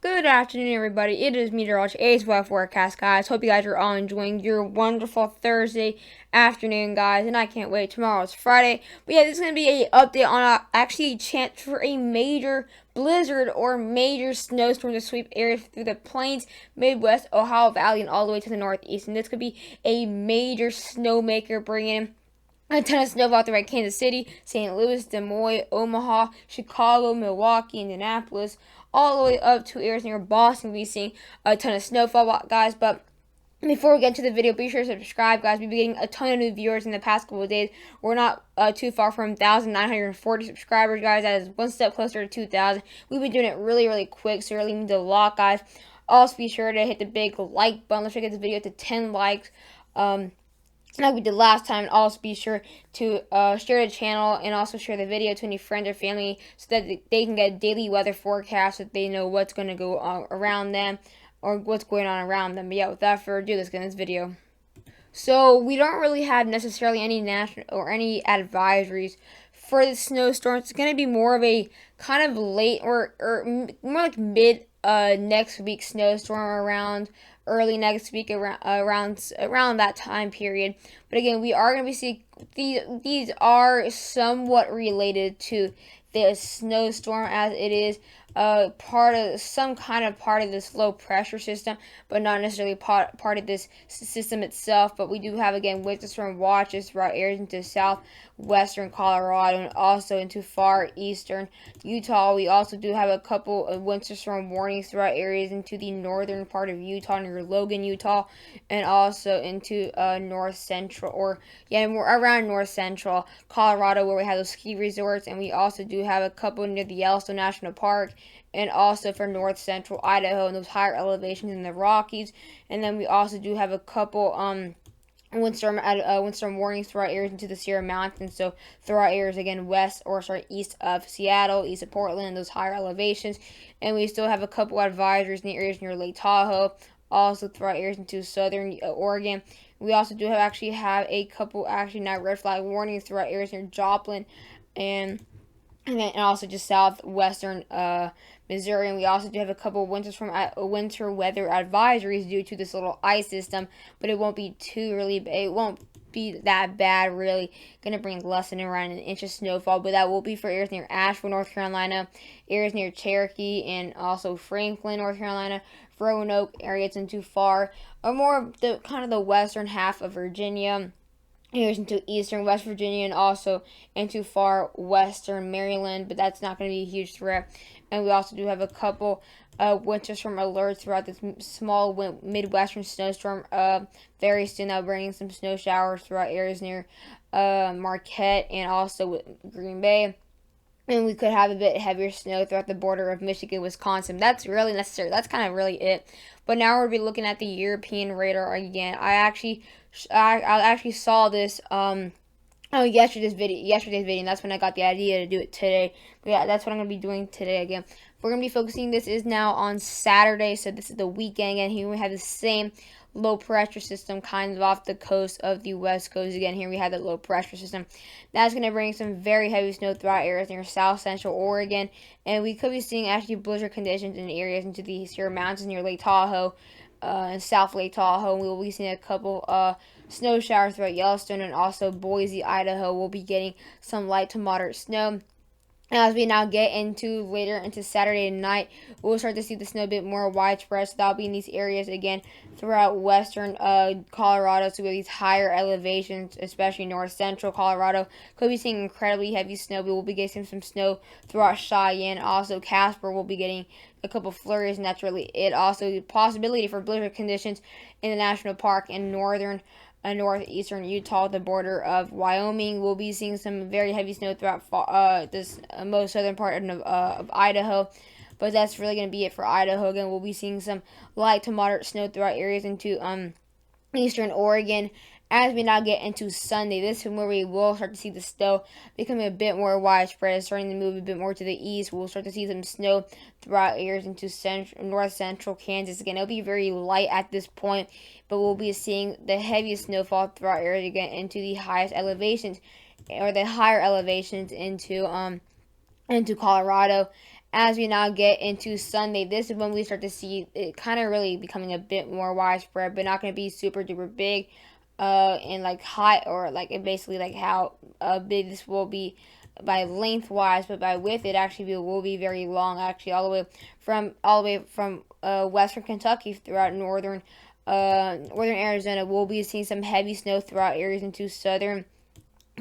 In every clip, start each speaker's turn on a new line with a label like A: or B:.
A: Good afternoon, everybody. It is Meteorology A's Weather Forecast, guys. Hope you guys are all enjoying your wonderful Thursday afternoon, guys. And I can't wait. Tomorrow's Friday. But yeah, this is going to be an update on actually a chance for a major blizzard or major snowstorm to sweep areas through the plains, Midwest, Ohio Valley, and all the way to the Northeast. And this could be a major snowmaker bringing in a ton of snowfall throughout Kansas City, St. Louis, Des Moines, Omaha, Chicago, Milwaukee, Indianapolis, all the way up to areas near Boston. We'll be seeing a ton of snowfall, guys. But before we get to the video, be sure to subscribe, guys. We've been getting a ton of new viewers in the past couple of days. We're not too far from 1,940 subscribers, guys. That is one step closer to 2,000. We've been doing it really, really quick, so really means a lot, guys. Also, be sure to hit the big like button. Let's try to get this video to 10 likes. Like we did last time. And also be sure to share the channel and also share the video to any friends or family so that they can get daily weather forecasts so that they know what's going to go around them or what's going on around them. But yeah, without further ado, let's get in this video. So we don't really have necessarily any national or any advisories for the snowstorms. It's going to be more of a kind of late or more like mid next week snowstorm around early next week around that time period. But again, we are going to be seeing these are somewhat related to the snowstorm as it is part of some kind of part of this low pressure system, but not necessarily part of this system itself. But we do have again winter storm watches throughout areas into southwestern Colorado and also into far eastern Utah. We also do have a couple of winter storm warnings throughout areas into the northern part of Utah near Logan, Utah, and also into north central more around north central Colorado where we have those ski resorts, and we also do have a couple near the Yellowstone National Park and also for north central Idaho and those higher elevations in the Rockies. And then we also do have a couple windstorm warnings throughout areas into the Sierra Mountains. So throughout areas again east of Seattle, east of Portland, those higher elevations. And we still have a couple advisories in the areas near Lake Tahoe, also throughout areas into southern Oregon. We also do have a couple not red flag warnings throughout areas near Joplin and also just southwestern Missouri. And we also do have a couple of winter weather advisories due to this little ice system, but it won't be it won't be that bad, really. Going to bring less than around an inch of snowfall, but that will be for areas near Asheville, North Carolina, areas near Cherokee, and also Franklin, North Carolina, Roanoke areas into far, or more the kind of the western half of Virginia, areas into eastern West Virginia, and also into far western Maryland, but that's not going to be a huge threat. And we also do have a couple winter storm alerts throughout this small midwestern snowstorm very soon. That'll bring some snow showers throughout areas near Marquette and also Green Bay. And we could have a bit heavier snow throughout the border of Michigan, Wisconsin. That's really necessary. That's kind of really it. But now we'll be looking at the European radar again. I actually saw this yesterday's video, and that's when I got the idea to do it today. But yeah, that's what I'm gonna be doing today again. We're gonna be focusing. This is now on Saturday, so this is the weekend again. Here we have the same low pressure system kind of off the coast of the west coast again. Here we have the low pressure system that's going to bring some very heavy snow throughout areas near south central Oregon, and we could be seeing actually blizzard conditions in areas into the Sierra Mountains near Lake Tahoe and South Lake Tahoe. We will be seeing a couple snow showers throughout Yellowstone, and also Boise, Idaho will be getting some light to moderate snow. As we now get into later into Saturday night, we'll start to see the snow a bit more widespread. So that'll be in these areas again throughout western Colorado. So with these higher elevations, especially north central Colorado, could be seeing incredibly heavy snow. We will be getting some snow throughout Cheyenne. Also, Casper will be getting a couple flurries, and that's really it. Also, the possibility for blizzard conditions in the national park in northeastern Utah, the border of Wyoming. We'll be seeing some very heavy snow throughout this most southern part of Idaho. But that's really going to be it for Idaho. Again, we'll be seeing some light to moderate snow throughout areas into eastern Oregon. As we now get into Sunday, this is where we will start to see the snow becoming a bit more widespread, starting to move a bit more to the east. We'll start to see some snow throughout areas into north central Kansas. Again, it'll be very light at this point, but we'll be seeing the heaviest snowfall throughout areas again into the highest elevations, or the higher elevations into Colorado. As we now get into Sunday, this is when we start to see it kind of really becoming a bit more widespread, but not going to be super duper big, and like high, or like it basically like how big this will be by lengthwise, but by width it actually will be very long. Actually, all the way from western Kentucky throughout northern Arizona, we'll be seeing some heavy snow throughout areas into southern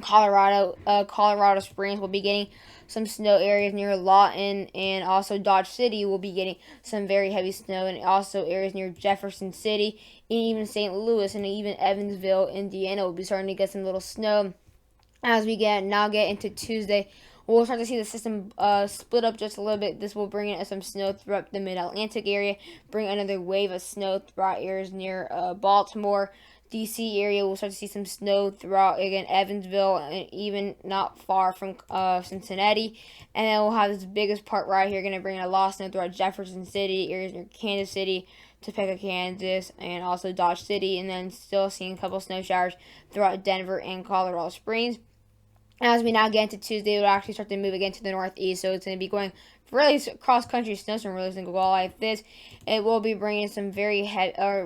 A: Colorado. Colorado Springs will be getting some snow areas near Lawton, and also Dodge City will be getting some very heavy snow, and also areas near Jefferson City, and even St. Louis, and even Evansville, Indiana will be starting to get some little snow. As we get into Tuesday, we'll start to see the system split up just a little bit. This will bring in some snow throughout the Mid-Atlantic area, bring another wave of snow throughout areas near Baltimore. DC area will start to see some snow throughout, again, Evansville, and even not far from Cincinnati. And then we'll have this biggest part right here, going to bring in a lot of snow throughout Jefferson City, areas near Kansas City, Topeka, Kansas, and also Dodge City. And then still seeing a couple snow showers throughout Denver and Colorado Springs. As we now get into Tuesday, it will actually start to move again to the northeast, so it's going to be going really cross-country snowstorm, really going to go all like this. It will be bringing some very a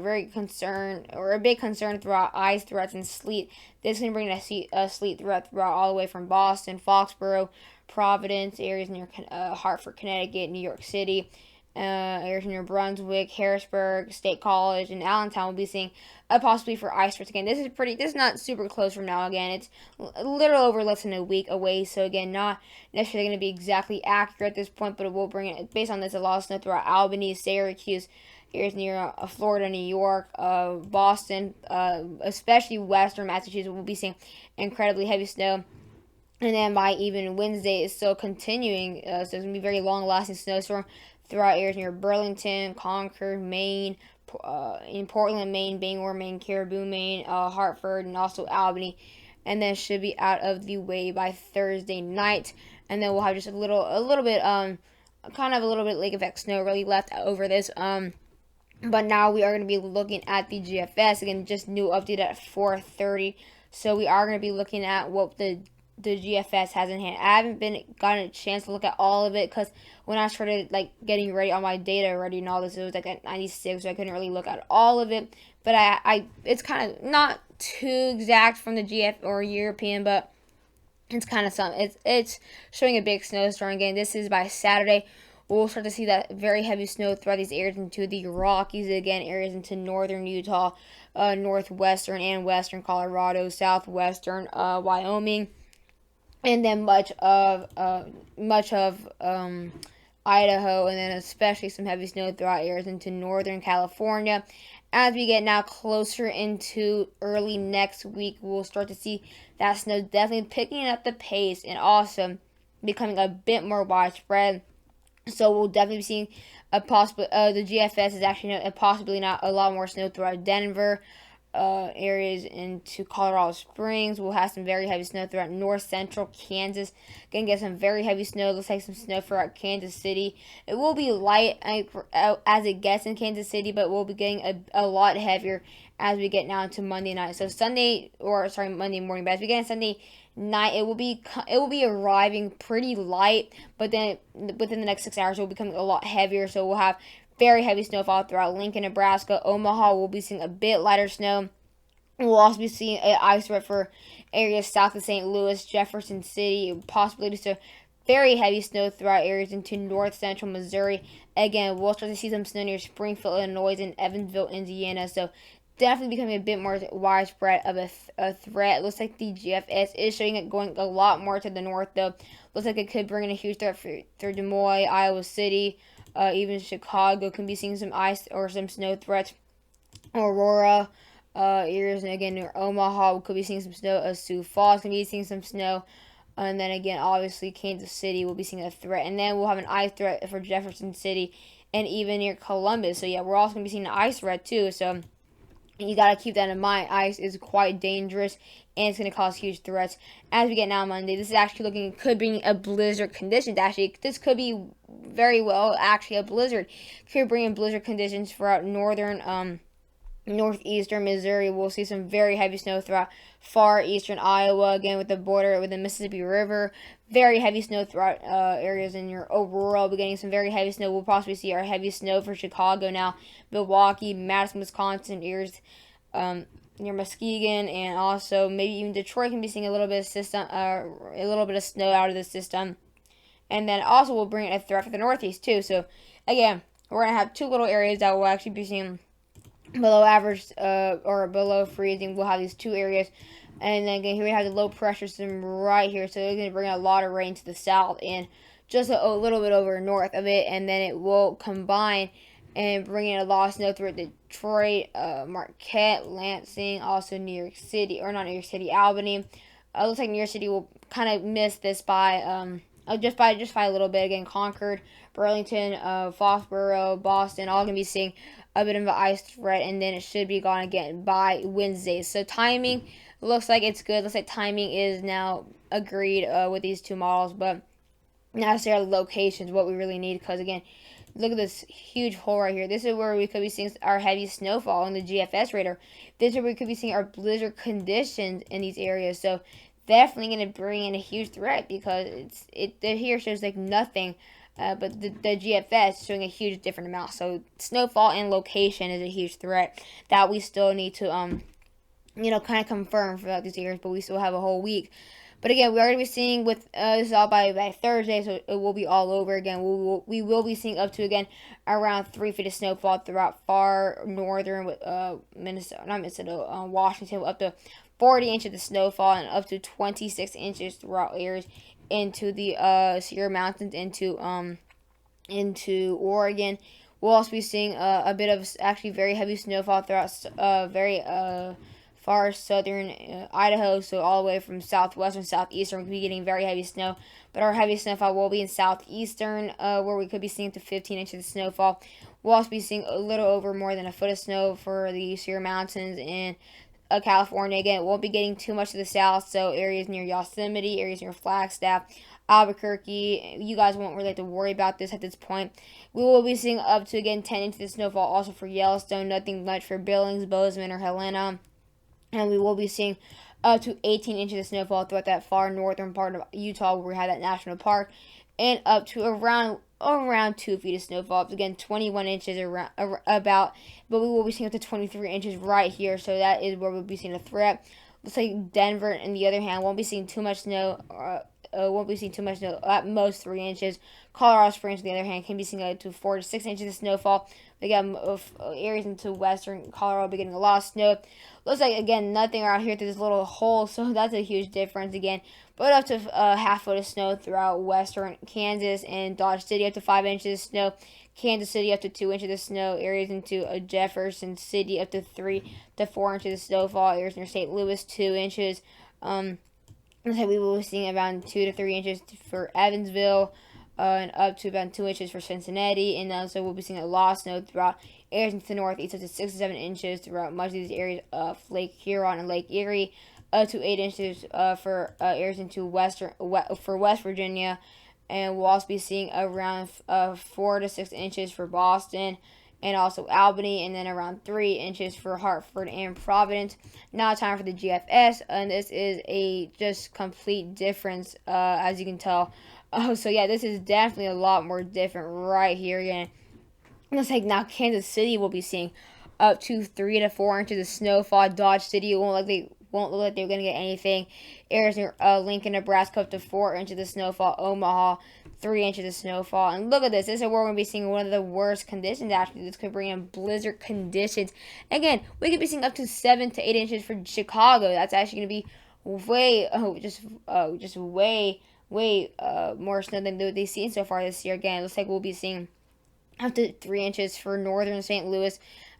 A: big concern throughout ice threats and sleet. This is going to bring a sleet threat throughout all the way from Boston, Foxborough, Providence, areas near Hartford, Connecticut, New York City, areas near Brunswick, Harrisburg, State College, and Allentown will be seeing a possibility for ice threats again. This is not super close from now. Again, it's a little over less than a week away, so again, not necessarily going to be exactly accurate at this point, but it will bring it, based on this, a lot of snow throughout Albany, Syracuse, areas near Florida, New York, Boston, especially western Massachusetts will be seeing incredibly heavy snow. And then by even Wednesday, it's still continuing, so it's going to be very long-lasting snowstorm throughout areas near Burlington, Concord, Maine, in Portland, Maine, Bangor, Maine, Caribou, Maine, Hartford, and also Albany. And then should be out of the way by Thursday night. And then we'll have just a little bit, kind of a little bit lake effect snow really left over this. But now we are going to be looking at the GFS again, just new update at 4:30. So we are going to be looking at what the GFS has in hand. I haven't gotten a chance to look at all of it, because when I started like getting ready on my data already and all this, it was like at 96, so I couldn't really look at all of it. But I it's kind of not too exact from the GF or European, but it's kind of something. It's showing a big snowstorm again. This is by Saturday. We'll start to see that very heavy snow throughout these areas into the Rockies again, areas into northern Utah, northwestern and western Colorado, southwestern Wyoming, and then much of Idaho, and then especially some heavy snow throughout areas into northern California. As we get now closer into early next week, we'll start to see that snow definitely picking up the pace and also becoming a bit more widespread. So we'll definitely be seeing a possible. The GFS is actually possibly not a lot more snow throughout Denver, areas into Colorado Springs. We'll have some very heavy snow throughout north central Kansas. Gonna get some very heavy snow. Looks like some snow throughout Kansas City. It will be light as it gets in Kansas City, but we'll be getting a lot heavier as we get now into Monday night. So Monday morning. But as we get in Sunday night, it will be arriving pretty light, but then within the next 6 hours, it will become a lot heavier. So we'll have very heavy snowfall throughout Lincoln, Nebraska. Omaha will be seeing a bit lighter snow. We'll also be seeing an ice threat for areas south of St. Louis, Jefferson City, possibly just a very heavy snow throughout areas into north central Missouri. Again, we'll start to see some snow near Springfield, Illinois, and Evansville, Indiana. So definitely becoming a bit more widespread of a threat. It looks like the GFS is showing it going a lot more to the north, though. Looks like it could bring in a huge threat for Des Moines, Iowa City, even Chicago can be seeing some ice or some snow threats. Aurora, areas, and again near Omaha, we could be seeing some snow. Sioux Falls can be seeing some snow. And then again, obviously, Kansas City will be seeing a threat. And then we'll have an ice threat for Jefferson City and even near Columbus. So yeah, we're also going to be seeing an ice threat too. So you got to keep that in mind. Ice is quite dangerous, and it's going to cause huge threats. As we get now Monday, this is actually could bring a blizzard conditions. Actually, this could be very well actually a blizzard. Could bring in blizzard conditions throughout northern northeastern Missouri. We'll see some very heavy snow throughout far eastern Iowa, again with the border with the Mississippi River. Very heavy snow throughout areas in your Aurora. We'll be getting some very heavy snow. We'll possibly see our heavy snow for Chicago now, Milwaukee, Madison, Wisconsin, areas near Muskegon, and also maybe even Detroit can be seeing a little bit of snow out of the system. And then also we'll bring a threat for the Northeast too. So again, we're gonna have two little areas that will actually be seeing below average or below freezing. We'll have these two areas, and then again here we have the low pressure system right here, so it's going to bring a lot of rain to the south and just a little bit over north of it, and then it will combine and bring in a lot of snow through Detroit, Marquette, Lansing, also New York City, or not New York City, Albany. Looks like New York City will kind of miss this by just by a little bit. Again, Concord, Burlington, Foxborough, Boston, all gonna be seeing a bit of an ice threat, and then it should be gone again by Wednesday. So timing looks like it's good. Looks like timing is now agreed with these two models, but not necessarily locations what we really need, because again, look at this huge hole right here. This is where we could be seeing our heavy snowfall in the GFS radar. This is where we could be seeing our blizzard conditions in these areas. So definitely going to bring in a huge threat, because it here shows like nothing, but the GFS is showing a huge different amount. So snowfall and location is a huge threat that we still need to kind of confirm throughout these areas, but we still have a whole week. But again, we are going to be seeing with this is all by Thursday, so it will be all over again. We will be seeing up to again around 3 feet of snowfall throughout far northern Washington, up to 40 inches of snowfall and up to 26 inches throughout areas into the Sierra Mountains, into Oregon. We'll also be seeing a bit of actually very heavy snowfall throughout very far southern Idaho, so all the way from southwestern, southeastern, we could be getting very heavy snow. But our heavy snowfall will be in southeastern, where we could be seeing up to 15 inches of snowfall. We'll also be seeing a little over more than a foot of snow for the Sierra Mountains and California. Again, it won't be getting too much to the south, so areas near Yosemite, areas near Flagstaff, Albuquerque, you guys won't really have to worry about this at this point. We will be seeing up to, again, 10 inches of snowfall also for Yellowstone, nothing much for Billings, Bozeman, or Helena. And we will be seeing up to 18 inches of snowfall throughout that far northern part of Utah, where we have that national park, and up to around 2 feet of snowfall. Again, 21 inches around about, but we will be seeing up to 23 inches right here. So that is where we'll be seeing a threat. Looks like Denver, on the other hand, won't be seeing too much snow. Won't be seeing too much snow. At most 3 inches. Colorado Springs, on the other hand, can be seeing up to 4 to 6 inches of snowfall. We got areas into western Colorado be getting a lot of snow. Looks like, again, nothing around here through this little hole, so that's a huge difference again. But up to half foot of snow throughout western Kansas and Dodge City, up to 5 inches of snow. Kansas City up to 2 inches of snow. Areas into Jefferson City up to 3 to 4 inches of snowfall. Areas near St. Louis 2 inches. Looks like we will be seeing around 2 to 3 inches for Evansville. And up to about 2 inches for Cincinnati, and also we'll be seeing a lot of snow throughout areas into the northeast, up to 6 to 7 inches throughout much of these areas of Lake Huron and Lake Erie, up to 8 inches for areas into West Virginia, and we'll also be seeing around 4 to 6 inches for Boston and also Albany, and then around 3 inches for Hartford and Providence. Now time for the GFS, and this is a just complete difference, as you can tell. So yeah, this is definitely a lot more different right here again. Looks like now Kansas City will be seeing up to 3 to 4 inches of snowfall. Dodge City won't look like they're gonna get anything. Areas near Lincoln, Nebraska, up to 4 inches of snowfall. Omaha, 3 inches of snowfall. And look at this. This is where we're gonna be seeing one of the worst conditions. Actually, this could bring in blizzard conditions. Again, we could be seeing up to 7 to 8 inches for Chicago. That's actually gonna be way more snow than they've seen so far this year. Again, it looks like we'll be seeing up to 3 inches for northern St. Louis,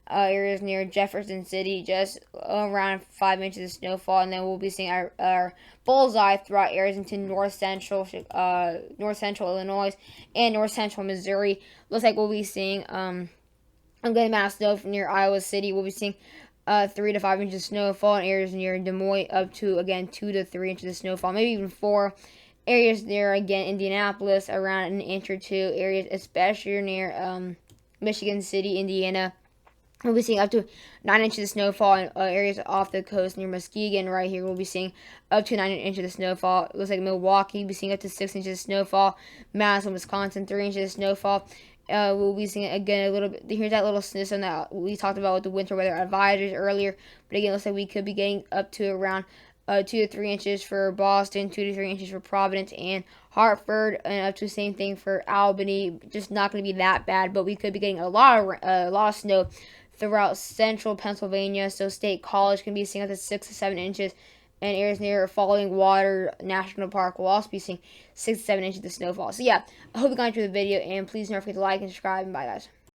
A: areas near Jefferson City, just around 5 inches of snowfall, and then we'll be seeing our bullseye throughout areas into north central Illinois and north central Missouri. Looks like we'll be seeing a good amount of snow from near Iowa City. We'll be seeing 3 to 5 inches of snowfall in areas near Des Moines, up to again 2 to 3 inches of snowfall, maybe even 4. Areas near, again, Indianapolis, around an inch or 2. Areas especially near Michigan City, Indiana, We'll be seeing up to 9 inches of snowfall in areas off the coast near Muskegon. Right here, we'll be seeing up to 9 inches of snowfall. It looks like Milwaukee, we'll be seeing up to 6 inches of snowfall. Madison, Wisconsin, 3 inches of snowfall. We'll be seeing again a little bit. Here's that little system that we talked about with the winter weather advisories earlier. But again, it looks like we could be getting up to around 2 to 3 inches for Boston, 2 to 3 inches for Providence and Hartford, and up to the same thing for Albany. Just not going to be that bad, but we could be getting a lot of snow throughout central Pennsylvania. So State College can be seeing up to 6 to 7 inches, and areas near Falling Water National Park will also be seeing 6 to 7 inches of snowfall. So yeah, I hope you got enjoyed the video, and please don't forget to like and subscribe, and bye guys.